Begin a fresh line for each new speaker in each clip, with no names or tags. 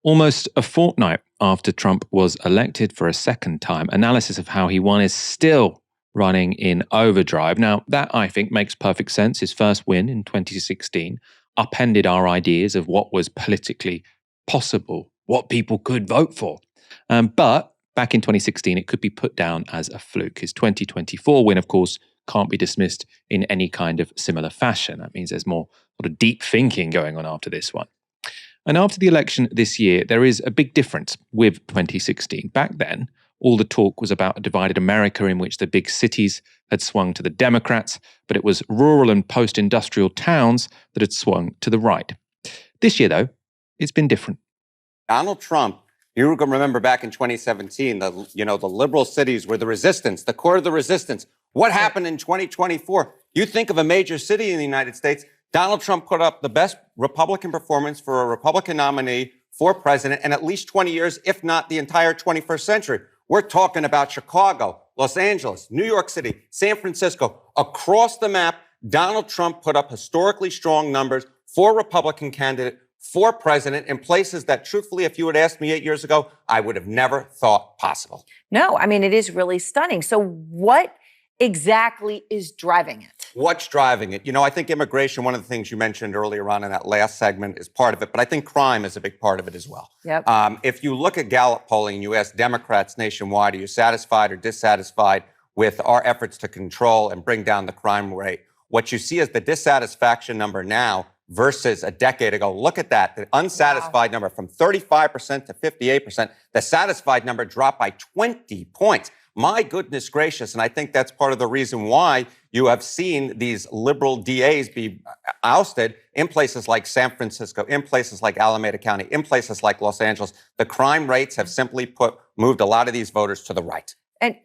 Almost a fortnight after Trump was elected for a second time, analysis of how he won is still running in overdrive. Now, that I think makes perfect sense. His first win in 2016 upended our ideas of what was politically possible, what people could vote for. But back in 2016, it could be put down as a fluke. His 2024 win, of course, can't be dismissed in any kind of similar fashion. That means there's more sort of deep thinking going on after this one. And after the election this year, there is a big difference with 2016. Back then, all the talk was about a divided America in which the big cities had swung to the Democrats, but it was rural and post-industrial towns that had swung to the right. This year, though, it's been different.
Donald Trump, you remember back in 2017, the liberal cities were the resistance, the core of the resistance. What happened in 2024? You think of a major city in the United States, Donald Trump put up the best Republican performance for a Republican nominee for president in at least 20 years, if not the entire 21st century. We're talking about Chicago, Los Angeles, New York City, San Francisco. Across the map, Donald Trump put up historically strong numbers for Republican candidate, for president in places that, truthfully, if you had asked me 8 years ago, I would have never thought possible.
No, I mean, it is really stunning. So what exactly is driving it?
What's driving it? I think immigration, one of the things you mentioned earlier on in that last segment, is part of it, but I think crime is a big part of it as well.
Yep.
If you look at Gallup polling and you ask Democrats nationwide, are you satisfied or dissatisfied with our efforts to control and bring down the crime rate? What you see is the dissatisfaction number now versus a decade ago. Look at that. The unsatisfied number from 35% to 58%. The satisfied number dropped by 20 points. My goodness gracious. And I think that's part of the reason why you have seen these liberal DAs be ousted in places like San Francisco, in places like Alameda County, in places like Los Angeles. The crime rates have simply moved a lot of these voters to the right.
And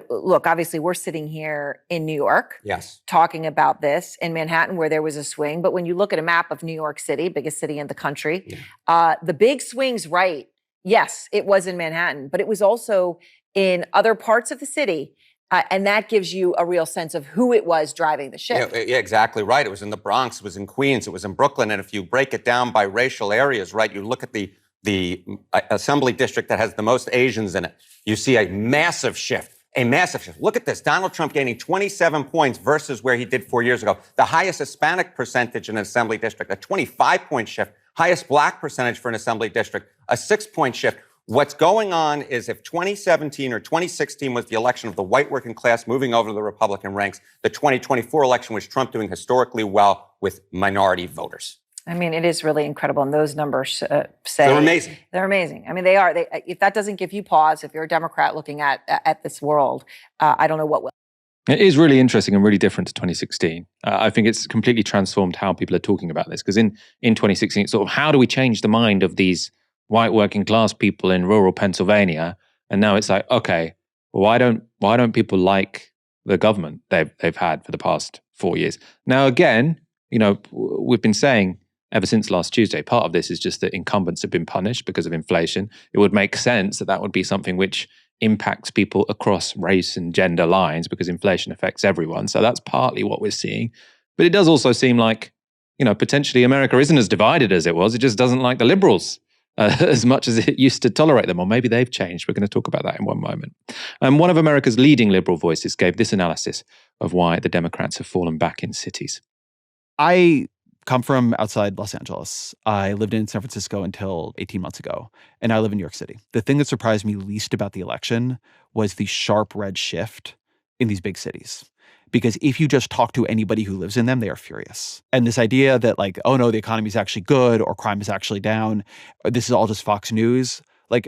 look, obviously we're sitting here in New York,
yes,
talking about this in Manhattan where there was a swing. But when you look at a map of New York City, biggest city in the country, the big swings right, yes, it was in Manhattan, but it was also in other parts of the city. And that gives you a real sense of who it was driving the ship.
Yeah, exactly right. It was in the Bronx, it was in Queens, it was in Brooklyn. And if you break it down by racial areas, right, you look at the assembly district that has the most Asians in it, you see a massive shift. Look at this. Donald Trump gaining 27 points versus where he did 4 years ago. The highest Hispanic percentage in an assembly district, a 25-point shift. Highest black percentage for an assembly district, a 6-point shift. What's going on is if 2017 or 2016 was the election of the white working class moving over to the Republican ranks, the 2024 election was Trump doing historically well with minority voters.
I mean, it is really incredible. And those numbers say...
They're amazing.
They're amazing. I mean, they are. If that doesn't give you pause, if you're a Democrat looking at this world, I don't know what will.
It is really interesting and really different to 2016. I think it's completely transformed how people are talking about this. Because in 2016, it's sort of, how do we change the mind of these white working class people in rural Pennsylvania? And now it's like, okay, well, why don't people like the government they've had for the past 4 years? Now, again, we've been saying ever since last Tuesday, part of this is just that incumbents have been punished because of inflation. It would make sense that would be something which impacts people across race and gender lines because inflation affects everyone. So that's partly what we're seeing. But it does also seem like, potentially America isn't as divided as it was. It just doesn't like the liberals as much as it used to tolerate them, or maybe they've changed. We're going to talk about that in one moment. One of America's leading liberal voices gave this analysis of why the Democrats have fallen back in cities.
I come from outside Los Angeles. I lived in San Francisco until 18 months ago, and I live in New York City. The thing that surprised me least about the election was the sharp red shift in these big cities. Because if you just talk to anybody who lives in them, they are furious. And this idea that oh no, the economy is actually good or crime is actually down, or this is all just Fox News,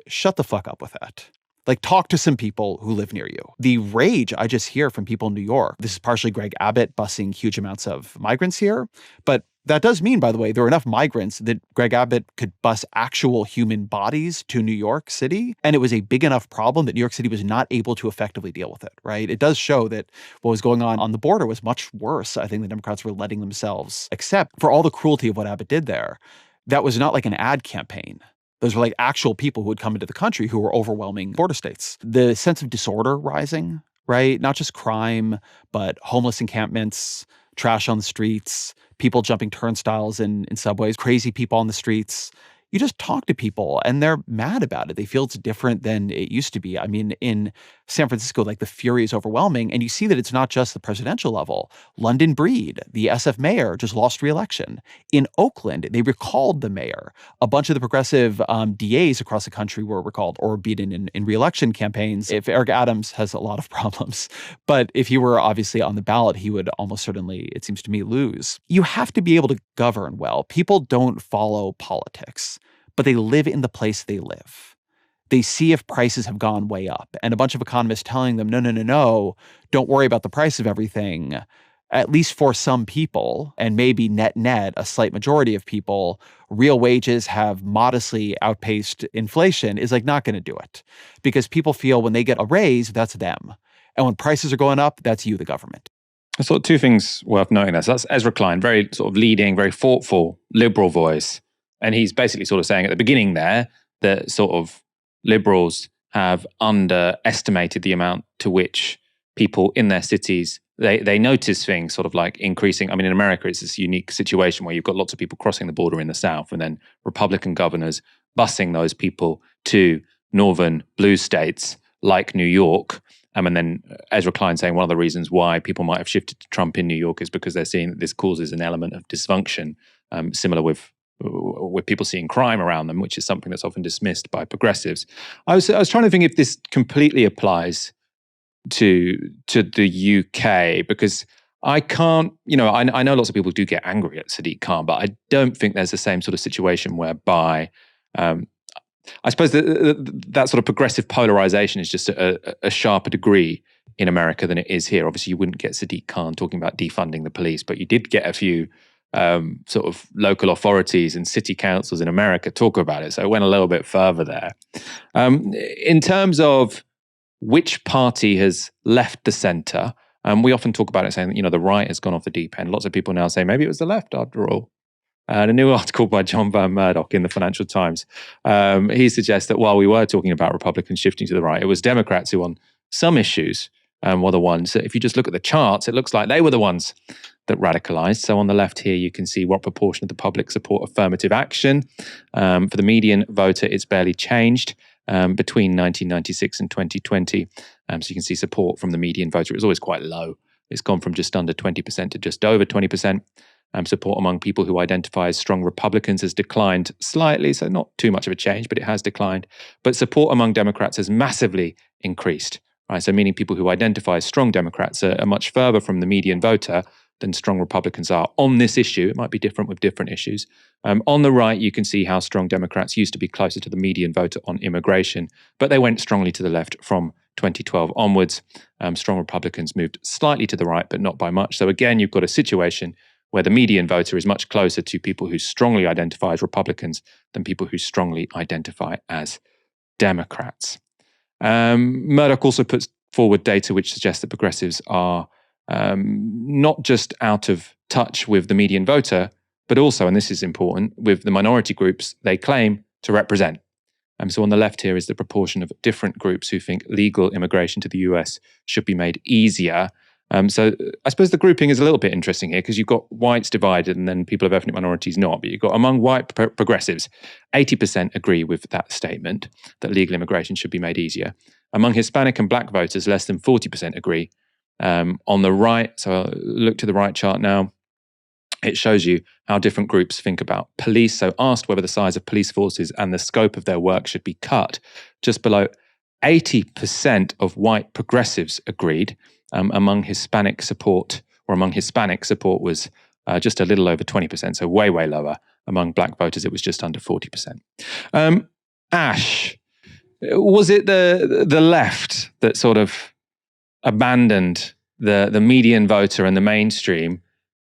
shut the fuck up with that. Talk to some people who live near you. The rage I just hear from people in New York, this is partially Greg Abbott busing huge amounts of migrants here, but that does mean, by the way, there are enough migrants that Greg Abbott could bus actual human bodies to New York City. And it was a big enough problem that New York City was not able to effectively deal with it, right? It does show that what was going on the border was much worse. I think the Democrats were letting themselves accept for all the cruelty of what Abbott did there. That was not like an ad campaign. Those were actual people who had come into the country who were overwhelming border states. The sense of disorder rising, right? Not just crime, but homeless encampments, trash on the streets, people jumping turnstiles in subways, crazy people on the streets. you just talk to people and they're mad about it. They feel it's different than it used to be. I mean, in San Francisco, like the fury is overwhelming. And you see that it's not just the presidential level. London Breed, the SF mayor, just lost re-election. In Oakland, they recalled the mayor. A bunch of the progressive DAs across the country were recalled or beaten in re-election campaigns. If Eric Adams has a lot of problems, but if he were obviously on the ballot, he would almost certainly, it seems to me, lose. You have to be able to govern well. People don't follow politics, but they live in the place they live. They see if prices have gone way up, and a bunch of economists telling them, no, don't worry about the price of everything. At least for some people, and maybe net, a slight majority of people, real wages have modestly outpaced inflation is like not going to do it. Because people feel when they get a raise, that's them. And when prices are going up, that's you, the government.
I thought two things worth noting there. So that's Ezra Klein, very sort of leading, very thoughtful, liberal voice. And he's basically sort of saying at the beginning there that sort of liberals have underestimated the amount to which people in their cities, they notice things sort of like increasing. I mean, in America, it's this unique situation where you've got lots of people crossing the border in the South and then Republican governors busing those people to northern blue states like New York. And then Ezra Klein saying one of the reasons why people might have shifted to Trump in New York is because they're seeing that this causes an element of dysfunction, similar with people seeing crime around them, which is something that's often dismissed by progressives. I was trying to think if this completely applies to the UK, because I can't, I know lots of people do get angry at Sadiq Khan, but I don't think there's the same sort of situation whereby I suppose that sort of progressive polarization is just a sharper degree in America than it is here. Obviously, you wouldn't get Sadiq Khan talking about defunding the police, but you did get a few sort of local authorities and city councils in America talk about it. So it went a little bit further there. In terms of which party has left the center, we often talk about it saying that, the right has gone off the deep end. Lots of people now say maybe it was the left after all. And a new article by John Van Murdoch in the Financial Times, he suggests that while we were talking about Republicans shifting to the right, it was Democrats who on some issues were the ones that, if you just look at the charts, it looks like they were the ones that radicalized. So on the left here, you can see what proportion of the public support affirmative action. For the median voter, it's barely changed between 1996 and 2020. So you can see support from the median voter. It was always quite low. It's gone from just under 20% to just over 20%. Support among people who identify as strong Republicans has declined slightly, so not too much of a change, but it has declined. But support among Democrats has massively increased, right? So meaning people who identify as strong Democrats are much further from the median voter than strong Republicans are on this issue. It might be different with different issues. On the right, you can see how strong Democrats used to be closer to the median voter on immigration, but they went strongly to the left from 2012 onwards. Strong Republicans moved slightly to the right, but not by much. So again, you've got a situation where the median voter is much closer to people who strongly identify as Republicans than people who strongly identify as Democrats. Murdoch also puts forward data which suggests that progressives are not just out of touch with the median voter, but also, and this is important, with the minority groups they claim to represent. So on the left here is the proportion of different groups who think legal immigration to the US should be made easier. So I suppose the grouping is a little bit interesting here because you've got whites divided and then people of ethnic minorities not. But you've got among white progressives, 80% agree with that statement that legal immigration should be made easier. Among Hispanic and black voters, less than 40% agree. On the right, so I'll look to the right chart now, it shows you how different groups think about police. So asked whether the size of police forces and the scope of their work should be cut, just below 80% of white progressives agreed. Among Hispanic support was just a little over 20%, so way, way lower. Among black voters, it was just under 40%. Ash, was it the left that sort of abandoned the median voter and the mainstream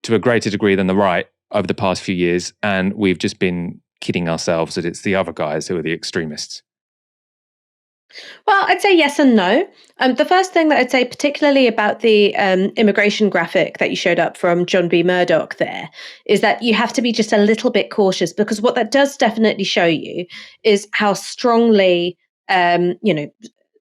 to a greater degree than the right over the past few years, and we've just been kidding ourselves that it's the other guys who are the extremists?
Well, I'd say yes and no. The first thing that I'd say, particularly about the immigration graphic that you showed up from John B. Murdoch there, is that you have to be just a little bit cautious, because what that does definitely show you is how strongly,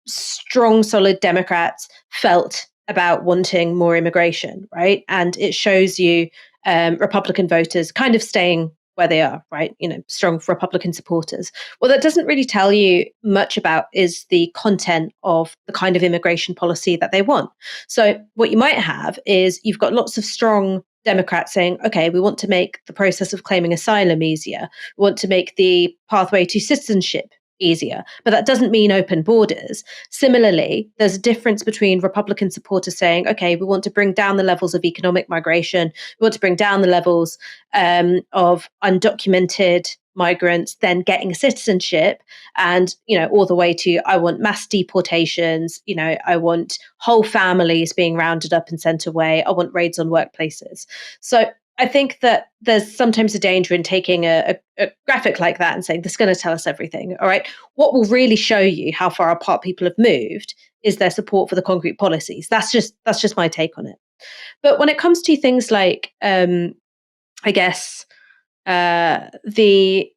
strong, solid Democrats felt about wanting more immigration, right? And it shows you Republican voters kind of staying where they are, right? Strong Republican supporters. What that doesn't really tell you much about is the content of the kind of immigration policy that they want. So what you might have is you've got lots of strong Democrats saying, okay, we want to make the process of claiming asylum easier. We want to make the pathway to citizenship easier, but that doesn't mean open borders. Similarly, there's a difference between Republican supporters saying, okay, we want to bring down the levels of economic migration, we want to bring down the levels of undocumented migrants then getting citizenship, and all the way to I want mass deportations, I want whole families being rounded up and sent away, I want raids on workplaces. So I think that there's sometimes a danger in taking a graphic like that and saying, this is going to tell us everything. All right. What will really show you how far apart people have moved is their support for the concrete policies. That's just my take on it. But when it comes to things like, I guess, the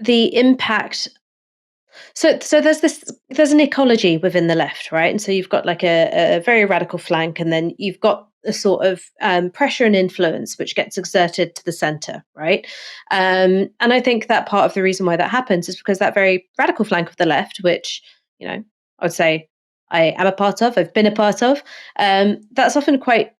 impact. So there's an ecology within the left, right? And so you've got like a very radical flank, and then you've got a sort of pressure and influence which gets exerted to the center, right? And I think that part of the reason why that happens is because that very radical flank of the left, which I would say I am a part of, I've been a part of, that's often quite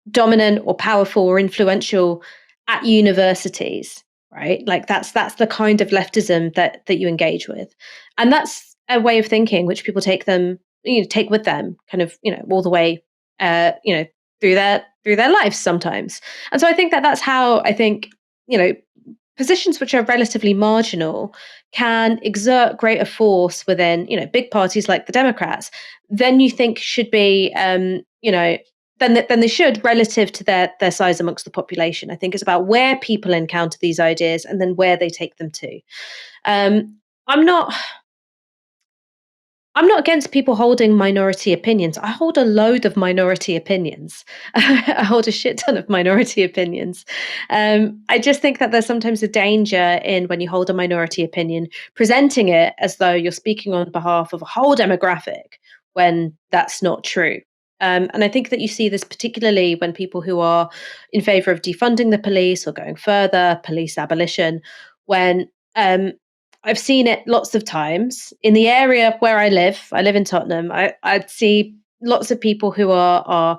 dominant or powerful or influential at universities, right? Like that's the kind of leftism that you engage with, and that's a way of thinking which people take with them, kind of all the way, through their lives sometimes. And so I think that's how I think positions which are relatively marginal can exert greater force within big parties like the Democrats than you think should be than they should relative to their size amongst the population. I think it's about where people encounter these ideas and then where they take them to. I'm not against people holding minority opinions. I hold a load of minority opinions. I hold a shit ton of minority opinions. I just think that there's sometimes a danger in when you hold a minority opinion, presenting it as though you're speaking on behalf of a whole demographic when that's not true. And I think that you see this particularly when people who are in favor of defunding the police or going further, police abolition, when I've seen it lots of times in the area where I live in Tottenham. I'd see lots of people who are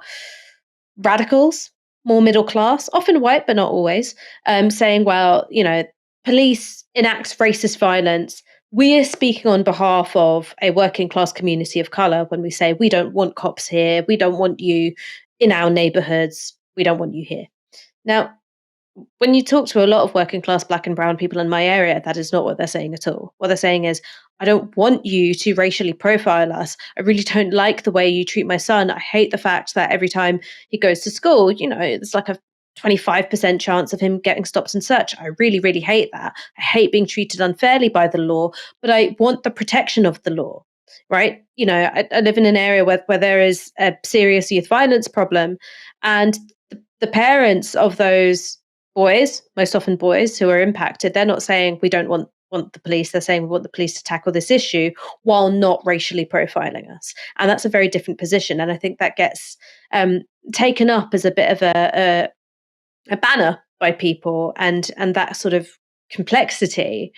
radicals, more middle class, often white, but not always, saying, well, police enact racist violence. We are speaking on behalf of a working class community of color when we say we don't want cops here, we don't want you in our neighborhoods, we don't want you here. Now, when you talk to a lot of working class black and brown people in my area, that is not what they're saying at all. What they're saying is, I don't want you to racially profile us. I really don't like the way you treat my son. I hate the fact that every time he goes to school, it's like a 25% chance of him getting stopped and searched. I really, really hate that. I hate being treated unfairly by the law, but I want the protection of the law, right? I live in an area where there is a serious youth violence problem, and the parents of those boys, most often boys who are impacted, they're not saying we don't want the police. They're saying we want the police to tackle this issue while not racially profiling us. And that's a very different position. And I think that gets taken up as a bit of a banner by people, and that sort of complexity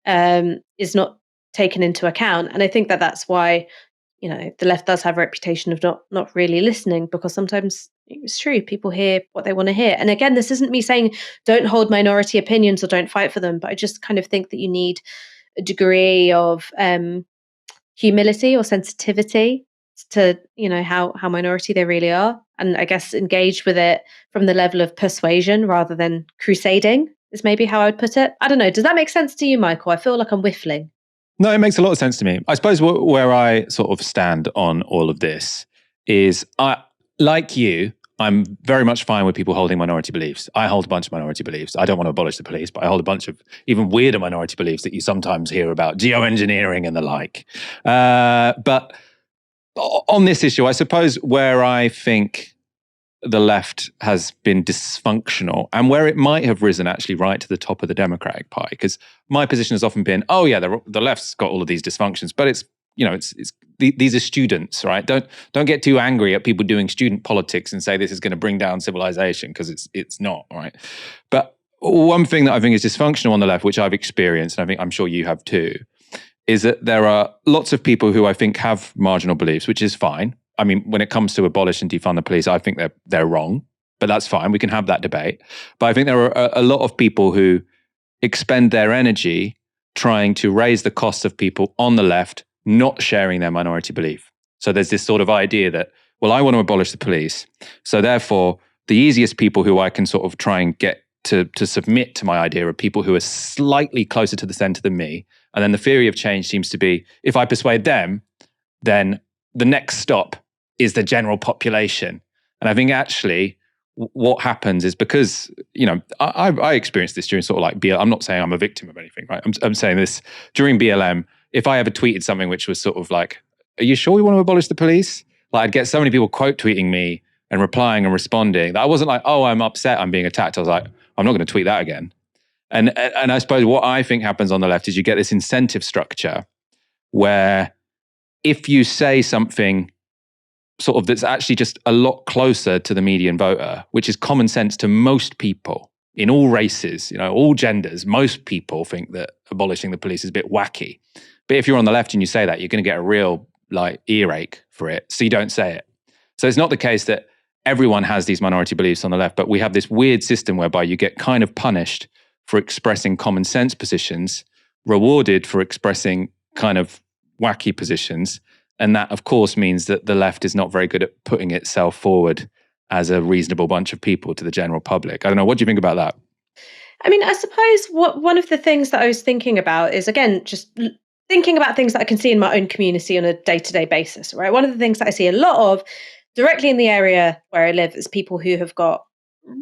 is not taken into account. And I think that's why the left does have a reputation of not really listening, because sometimes it's true, people hear what they want to hear. And again, this isn't me saying don't hold minority opinions or don't fight for them, but I just kind of think that you need a degree of humility or sensitivity to how minority they really are, and I guess engage with it from the level of persuasion rather than crusading is maybe how I would put it. I don't know, does that make sense to you, Michael? I feel like I'm whiffling.
No, it makes a lot of sense to me. I suppose where I sort of stand on all of this is, like you, I'm very much fine with people holding minority beliefs. I hold a bunch of minority beliefs. I don't want to abolish the police, but I hold a bunch of even weirder minority beliefs that you sometimes hear about, geoengineering and the like. But on this issue, I suppose where I think the left has been dysfunctional and where it might have risen actually right to the top of the Democratic Party, because my position has often been, oh yeah, the left's got all of these dysfunctions, but it's these are students, right? Don't get too angry at people doing student politics and say this is going to bring down civilization, because it's not, right? But one thing that I think is dysfunctional on the left, which I've experienced, and I'm sure you have too, is that there are lots of people who I think have marginal beliefs, which is fine. I mean, when it comes to abolish and defund the police, I think they're wrong, but that's fine. We can have that debate. But I think there are a lot of people who expend their energy trying to raise the costs of people on the left not sharing their minority belief. So there's this sort of idea that, well, I want to abolish the police, so therefore the easiest people who I can sort of try and get to submit to my idea are people who are slightly closer to the center than me. And then the theory of change seems to be, if I persuade them, then the next stop is the general population. And I think actually what happens is, because, I experienced this during sort of like BLM. I'm not saying I'm a victim of anything, right? I'm saying this during BLM. If I ever tweeted something which was sort of like, are you sure we want to abolish the police? Like, I'd get so many people quote tweeting me and replying and responding that I wasn't like, oh, I'm upset, I'm being attacked. I was like, I'm not going to tweet that again. And I suppose what I think happens on the left is you get this incentive structure where if you say something sort of that's actually just a lot closer to the median voter, which is common sense to most people in all races, all genders, most people think that abolishing the police is a bit wacky. But if you're on the left and you say that, you're going to get a real earache for it. So you don't say it. So it's not the case that everyone has these minority beliefs on the left, but we have this weird system whereby you get kind of punished for expressing common sense positions, rewarded for expressing kind of wacky positions. And that, of course, means that the left is not very good at putting itself forward as a reasonable bunch of people to the general public. I don't know. What do you think about that?
I mean, I suppose one of the things that I was thinking about is, again, just thinking about things that I can see in my own community on a day-to-day basis, right? One of the things that I see a lot of directly in the area where I live is people who have got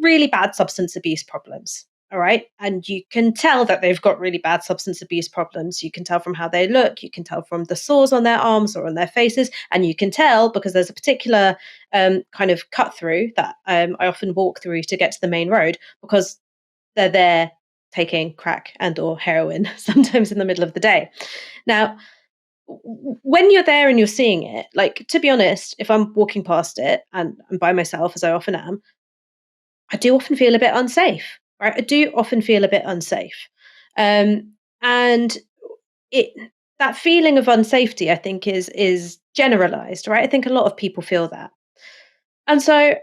really bad substance abuse problems. All right. And you can tell that they've got really bad substance abuse problems. You can tell from how they look. You can tell from the sores on their arms or on their faces. And you can tell because there's a particular kind of cut through that I often walk through to get to the main road, because they're there taking crack and or heroin sometimes in the middle of the day. Now, when you're there and you're seeing it, like, to be honest, if I'm walking past it and I'm by myself, as I often am, I do often feel a bit unsafe. Right? I do often feel a bit unsafe. And that feeling of unsafety, I think, is generalized, right? I think a lot of people feel that. And so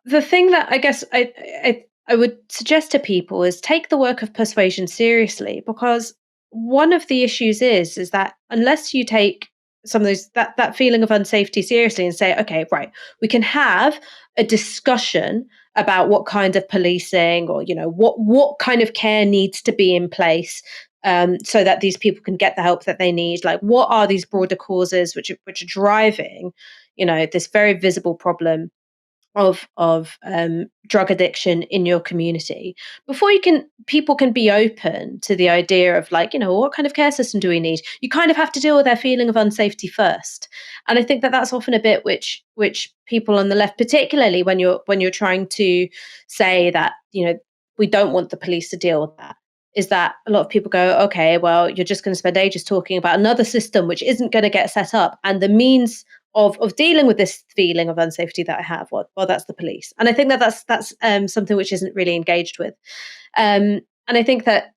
the thing that I guess I would suggest to people is take the work of persuasion seriously, because one of the issues is that unless you take some of those that feeling of unsafety seriously and say, okay, right, we can have a discussion about what kind of policing or what kind of care needs to be in place so that these people can get the help that they need. Like, what are these broader causes which are driving this very visible problem of drug addiction in your community, before people can be open to the idea of, like, what kind of care system do we need? You kind of have to deal with their feeling of unsafety first. And I think that that's often a bit which people on the left, particularly when you're trying to say that we don't want the police to deal with that, is that a lot of people go, okay, well, you're just going to spend ages talking about another system which isn't going to get set up, and the means of dealing with this feeling of unsafety that I have, well, that's the police. And I think that that's something which isn't really engaged with. And I think that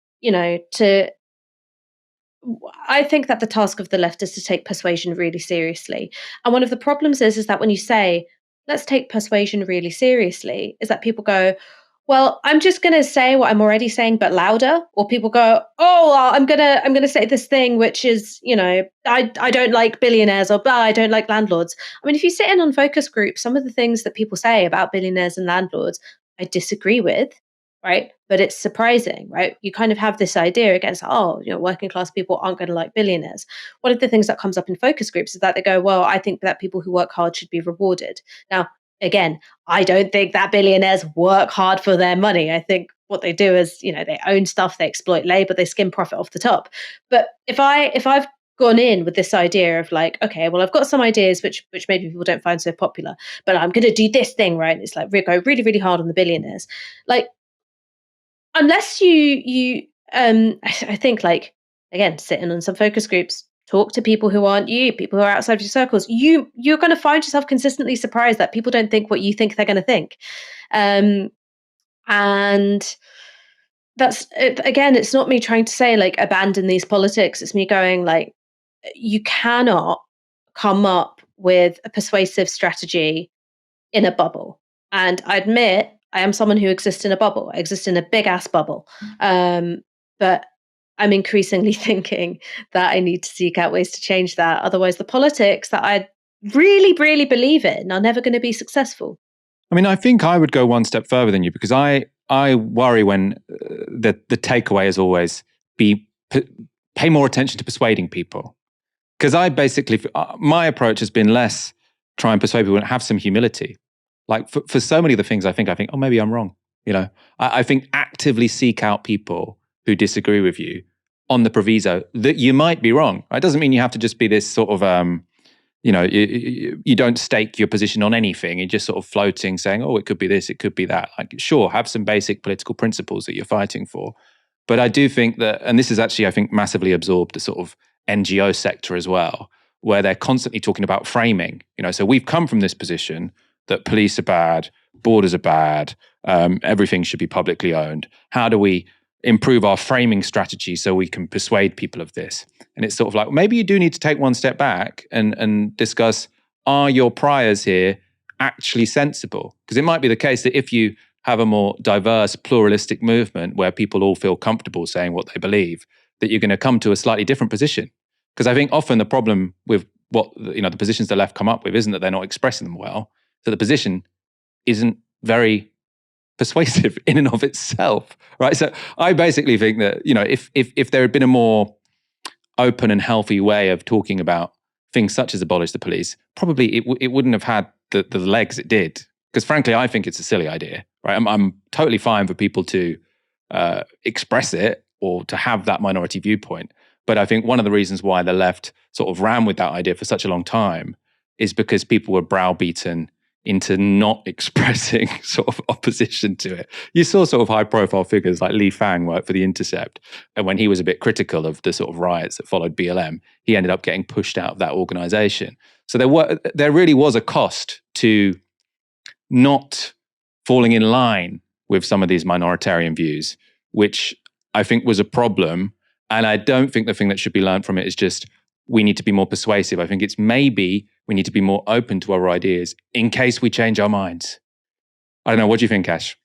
I think that the task of the left is to take persuasion really seriously. And one of the problems is that when you say, let's take persuasion really seriously, is that people go, well, I'm just going to say what I'm already saying, but louder. Or people go, oh, well, I'm going to say this thing, which is, I don't like billionaires, or I don't like landlords. I mean, if you sit in on focus groups, some of the things that people say about billionaires and landlords, I disagree with, right? But it's surprising, right? You kind of have this idea against, working class people aren't going to like billionaires. One of the things that comes up in focus groups is that they go, well, I think that people who work hard should be rewarded. Now, again, I don't think that billionaires work hard for their money. I think what they do is, they own stuff, they exploit labor, they skim profit off the top. But if I've gone in with this idea of, like, okay, well, I've got some ideas which maybe people don't find so popular, but I'm going to do this thing, right? And it's like, we go really, really hard on the billionaires. Like, unless you I think, like, again, sitting on some focus groups, talk to people who aren't you, people who are outside of your circles, you're going to find yourself consistently surprised that people don't think what you think they're going to think. And that's again, it's not me trying to say like abandon these politics. It's me going like, you cannot come up with a persuasive strategy in a bubble. And I admit I am someone who exists in a bubble. I exist in a big ass bubble. But I'm increasingly thinking that I need to seek out ways to change that. Otherwise, the politics that I really, really believe in are never going to be successful.
I mean, I think I would go one step further than you, because I worry when the takeaway is always pay more attention to persuading people. Because I basically, my approach has been less try and persuade people and have some humility. Like for so many of the things I think, oh, maybe I'm wrong. You know, I think actively seek out people who disagree with you on the proviso that you might be wrong. It doesn't mean you have to just be this sort of, you don't stake your position on anything. You're just sort of floating, saying, oh, it could be this, it could be that. Like, sure, have some basic political principles that you're fighting for. But I do think that, and this is actually, I think, massively absorbed the sort of NGO sector as well, where they're constantly talking about framing. You know, so we've come from this position that police are bad, borders are bad, everything should be publicly owned. How do we improve our framing strategy so we can persuade people of this? And it's sort of like, maybe you do need to take one step back and discuss, are your priors here actually sensible? Because it might be the case that if you have a more diverse, pluralistic movement where people all feel comfortable saying what they believe, that you're going to come to a slightly different position. Because I think often the problem with what, the positions the left come up with isn't that they're not expressing them well, that the position isn't very persuasive in and of itself, right? So I basically think that, if there had been a more open and healthy way of talking about things such as abolish the police, probably it wouldn't have had the legs it did. Because frankly, I think it's a silly idea, right? I'm totally fine for people to express it or to have that minority viewpoint. But I think one of the reasons why the left sort of ran with that idea for such a long time is because people were browbeaten into not expressing sort of opposition to it. You saw sort of high-profile figures like Li Fang work for The Intercept, and when he was a bit critical of the sort of riots that followed BLM, he ended up getting pushed out of that organization. So there really was a cost to not falling in line with some of these minoritarian views, which I think was a problem. And I don't think the thing that should be learned from it is just we need to be more persuasive. I think it's maybe we need to be more open to our ideas in case we change our minds. I don't know. What do you think, Ash?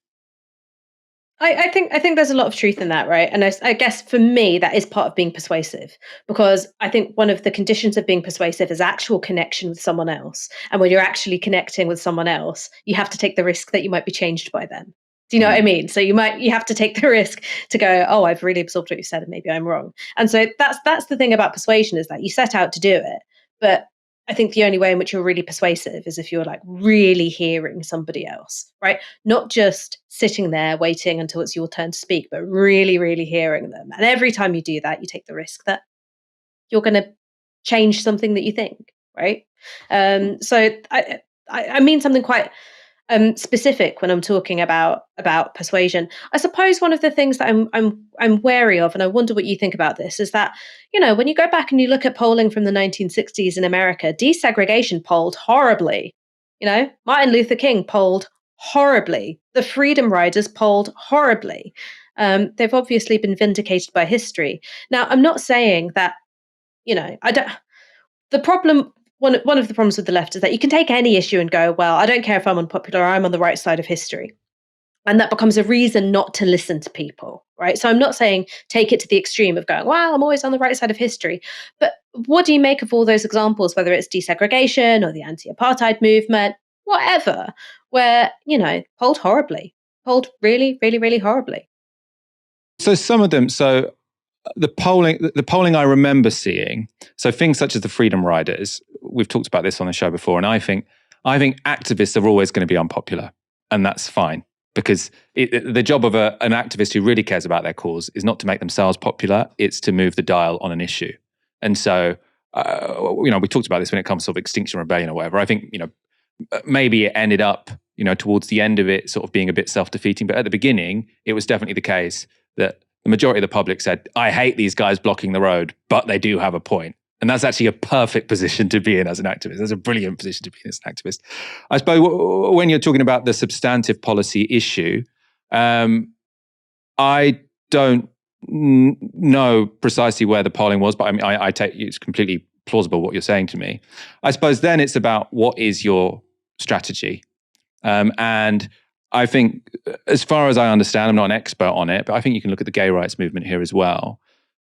I think there's a lot of truth in that, right? And I guess for me, that is part of being persuasive, because I think one of the conditions of being persuasive is actual connection with someone else. And when you're actually connecting with someone else, you have to take the risk that you might be changed by them. Do you know what I mean? So you have to take the risk to go, oh, I've really absorbed what you said and maybe I'm wrong. And so that's the thing about persuasion, is that you set out to do it. But I think the only way in which you're really persuasive is if you're like really hearing somebody else, right? Not just sitting there waiting until it's your turn to speak, but really, really hearing them. And every time you do that, you take the risk that you're going to change something that you think, right? So I mean something quite specific when I'm talking about persuasion. I suppose one of the things that I'm wary of, and I wonder what you think about this, is that, when you go back and you look at polling from the 1960s in America, desegregation polled horribly. Martin Luther King polled horribly. The Freedom Riders polled horribly. They've obviously been vindicated by history. Now, I'm not saying that, I don't. The problem. One of the problems with the left is that you can take any issue and go, well, I don't care if I'm unpopular, I'm on the right side of history. And that becomes a reason not to listen to people, right? So I'm not saying take it to the extreme of going, well, I'm always on the right side of history. But what do you make of all those examples, whether it's desegregation or the anti-apartheid movement, whatever, where, polled horribly, polled really, really, really horribly?
So some of them, the polling I remember seeing, so things such as the Freedom Riders, we've talked about this on the show before, and I think activists are always going to be unpopular, and that's fine, because the job of an activist who really cares about their cause is not to make themselves popular, it's to move the dial on an issue. And so, we talked about this when it comes to sort of Extinction Rebellion or whatever. I think, maybe it ended up, towards the end of it sort of being a bit self-defeating, but at the beginning, it was definitely the case that the majority of the public said, I hate these guys blocking the road, but they do have a point. And that's actually a perfect position to be in as an activist. That's a brilliant position to be in as an activist. I suppose when you're talking about the substantive policy issue, I don't know precisely where the polling was, but I mean, I take it's completely plausible what you're saying to me. I suppose then it's about what is your strategy. And I think, as far as I understand, I'm not an expert on it, but I think you can look at the gay rights movement here as well.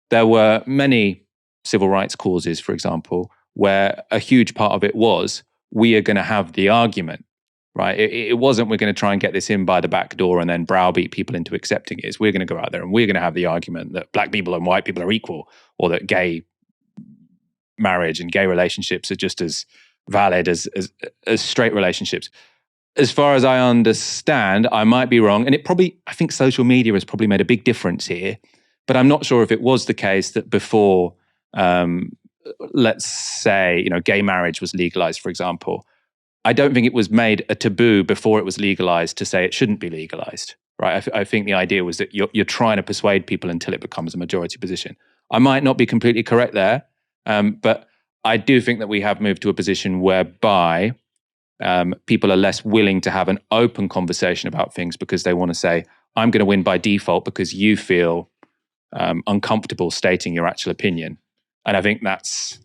There were many civil rights causes, for example, where a huge part of it was, we are going to have the argument, right? It wasn't, we're going to try and get this in by the back door and then browbeat people into accepting it. It's, we're going to go out there and we're going to have the argument that black people and white people are equal, or that gay marriage and gay relationships are just as valid as straight relationships. As far as I understand, I might be wrong, and I think social media has probably made a big difference here, but I'm not sure if it was the case that before, let's say, gay marriage was legalized, for example. I don't think it was made a taboo before it was legalized to say it shouldn't be legalized, right? I think the idea was that you're trying to persuade people until it becomes a majority position. I might not be completely correct there, but I do think that we have moved to a position whereby people are less willing to have an open conversation about things because they want to say, I'm going to win by default because you feel uncomfortable stating your actual opinion. And I think that's,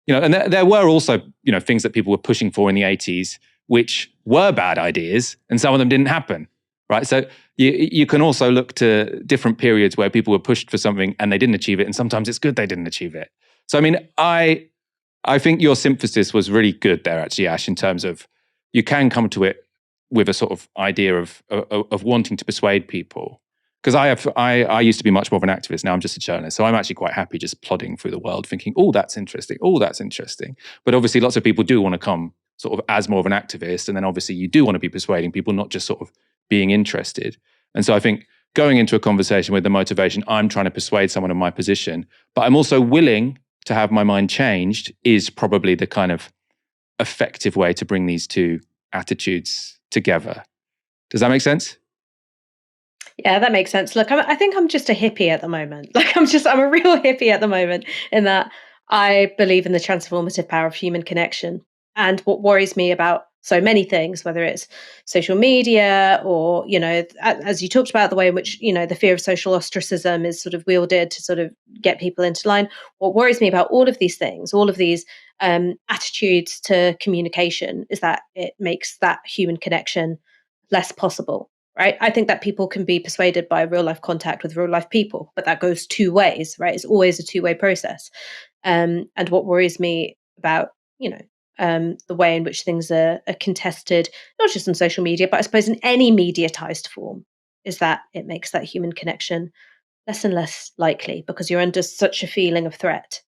and there were also, things that people were pushing for in the 80s, which were bad ideas, and some of them didn't happen, right? So you can also look to different periods where people were pushed for something and they didn't achieve it, and sometimes it's good they didn't achieve it. So, I mean, I think your synthesis was really good there, actually, Ash, in terms of you can come to it with a sort of idea of wanting to persuade people. Because I used to be much more of an activist. Now I'm just a journalist. So I'm actually quite happy just plodding through the world thinking, oh, that's interesting. Oh, that's interesting. But obviously lots of people do want to come sort of as more of an activist. And then obviously you do want to be persuading people, not just sort of being interested. And so I think going into a conversation with the motivation, I'm trying to persuade someone of my position, but I'm also willing to have my mind changed, is probably the kind of effective way to bring these two attitudes together. Does that make sense?
Yeah, that makes sense. Look, I think I'm just a hippie at the moment. Like I'm a real hippie at the moment, in that I believe in the transformative power of human connection. And what worries me about so many things, whether it's social media or, as you talked about, the way in which, the fear of social ostracism is sort of wielded to sort of get people into line. What worries me about all of these things, all of these attitudes to communication, is that it makes that human connection less possible. Right. I think that people can be persuaded by real life contact with real life people, but that goes two ways, right? It's always a two-way process. And what worries me about, the way in which things are contested, not just on social media, but I suppose in any mediatized form, is that it makes that human connection less and less likely because you're under such a feeling of threat.